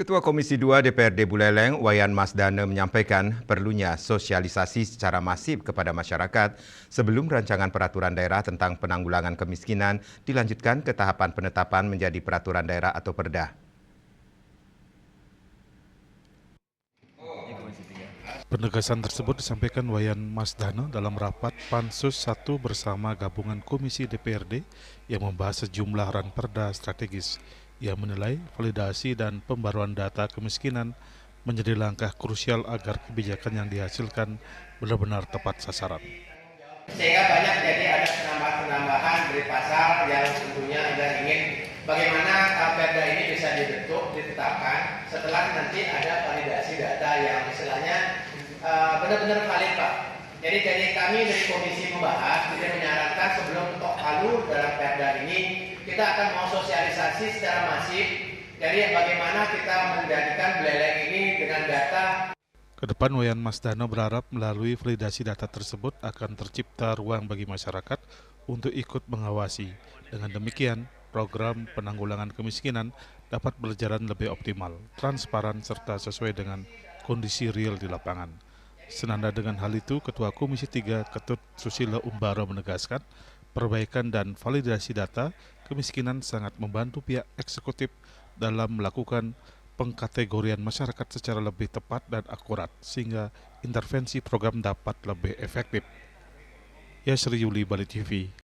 Ketua Komisi 2 DPRD Buleleng, Wayan Masdane menyampaikan perlunya sosialisasi secara masif kepada masyarakat sebelum rancangan peraturan daerah tentang penanggulangan kemiskinan dilanjutkan ke tahapan penetapan menjadi peraturan daerah atau perda. Penegasan tersebut disampaikan Wayan Masdane dalam rapat Pansus 1 bersama gabungan Komisi DPRD yang membahas sejumlah ranperda strategis. Ia menilai validasi dan pembaruan data kemiskinan menjadi langkah krusial agar kebijakan yang dihasilkan benar-benar tepat sasaran. Sehingga banyak jadi ada penambahan dari pasar yang tentunya Anda ingin bagaimana perda ini bisa dibentuk, ditetapkan setelah nanti ada validasi data yang istilahnya benar-benar valid, Pak. Jadi kami dari komisi membahas, kita menyarankan sebelum ketok palu dalam perda ini kita akan mau sosialisasi secara masif. Jadi bagaimana kita menjadikan Buleleng ini dengan data. Kedepan Wayan Masdane berharap melalui validasi data tersebut akan tercipta ruang bagi masyarakat untuk ikut mengawasi. Dengan demikian, program penanggulangan kemiskinan dapat berjalan lebih optimal, transparan, serta sesuai dengan kondisi real di lapangan. Senada dengan hal itu, Ketua Komisi 3 Ketut Susilo Umbaro menegaskan, perbaikan dan validasi data kemiskinan sangat membantu pihak eksekutif dalam melakukan pengkategorian masyarakat secara lebih tepat dan akurat, sehingga intervensi program dapat lebih efektif. Yasri Yuli, Bali TV.